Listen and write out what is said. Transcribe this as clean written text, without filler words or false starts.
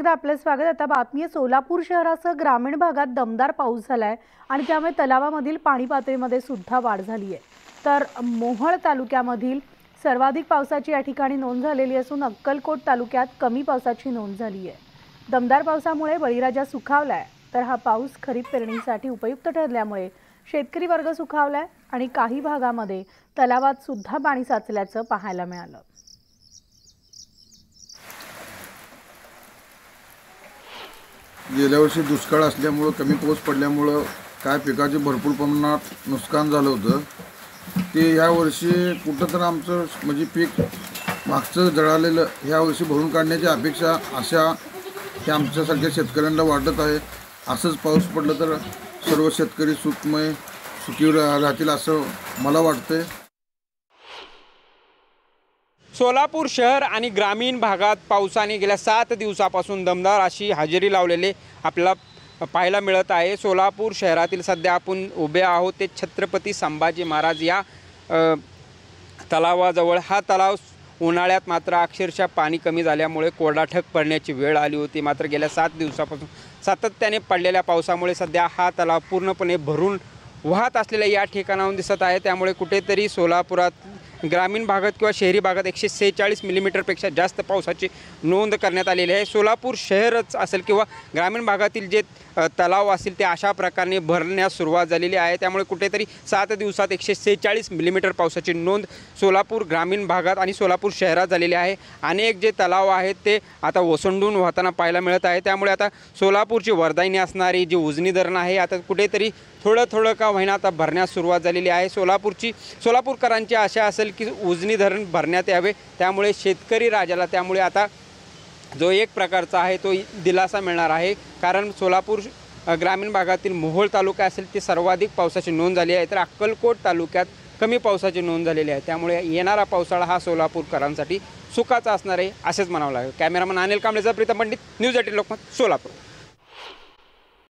एकदा आपलं स्वागत। आता बातमी आहे, सोलापूर शहरासह ग्रामीण भागात दमदार पाऊस झालाय आणि त्यामुळे तलावामधील पाणी पातळीमध्ये सुद्धा वाढ झाली आहे। तर मोहोळ तालुक्यामधील सर्वाधिक पावसाची या ठिकाणी नोंद झालेली असून अक्कलकोट तालुक्यात कमी पावसाची नोंद झाली आहे। दमदार पावसामुळे बळीराजा सुखावलाय, तर हा पाऊस खरीप पेरणीसाठी उपयुक्त ठरल्यामुळे शेतकरी वर्ग सुखावलाय आणि काही भागामध्ये तलावात सुद्धा पाणी साचल्याचं पाहायला मिळालं। गेल्या वर्षी दुष्काळ असल्यामुळे कमी पाऊस पडल्यामुळे काय पिकाचे भरपूर प्रमाणात नुकसान झालं होतं। ते ह्या वर्षी कुठं तर आमचं म्हणजे पीक मागचं जळालेलं ह्या वर्षी भरून काढण्याची अपेक्षा आशा हे आमच्यासारख्या शेतकऱ्यांना वाटत आहे। असंच पाऊस पडलं तर सर्व शेतकरी सुखी राहतील असं मला वाटतंय। सोलापूर शहर आणि ग्रामीण भागात पावसाने गेल्या 7 दिवसापासून दमदार अशी हजेरी लावलेले आपल्याला पाहायला मिळत आहे। सोलापूर शहरातील सध्या आपण उभे आहोत ते छत्रपती संभाजी महाराज या तलावाजवळ। हा तलाव उन्हाळ्यात मात्र अक्षरशः पाणी कमी झाल्यामुळे कोरडाठक पडण्याची वेळ आली होती। मात्र गेल्या 7 दिवसापासून सातत्याने पडलेल्या पावसामुळे सध्या हा तलाव पूर्णपणे भरून वाहत असलेल्या या ठिकाणाहून दिसत आहे। त्यामुळे कुठेतरी सोलापुरात ग्रामीण भागात किंवा शहरी भागात 146 मिलीमीटरपेक्षा जास्त पावसाची नोंद करण्यात आलेली आहे। सोलापूर शहरच असेल किंवा ग्रामीण भागातील जे तलाव असतील ते अशा प्रकारे भरण्यास सुरुवात झालेली आहे। त्यामुळे कुठेतरी 7 दिवसात 146 मिलीमीटर पावसाची नोंद सोलापूर ग्रामीण भागात आणि सोलापूर शहरात झालेली आहे। अनेक जे तलाव आहेत ते आता ओसंडून वाहताना पाहायला मिळत आहे। त्यामुळे आता सोलापूरची वरदायिनी असणारी जी उजनी धरण आहे आता कुठेतरी थोडं का होईना आता भरण्यास सुरुवात झालेली आहे। सोलापूरकरांची आशा असेल की उजनी धरण भरण्यात यावे, त्यामुळे शेतकरी राजाला त्यामुळे आता जो एक प्रकारचा आहे तो दिलासा मिळणार आहे। कारण सोलापूर ग्रामीण भागातील मोहोळ तालुका असेल ते सर्वाधिक पावसाची नोंद झाली आहे, तर अक्कलकोट तालुक्यात कमी पावसाची नोंद झालेली आहे। त्यामुळे येणारा पावसाळा हा सोलापूरकरांसाठी सुखाचा असणार आहे असेच म्हणावं लागेल। कॅमेरामन अनिल कांबळेचा प्रीतम पंडित, न्यूज 18 लोकमत, सोलापूर।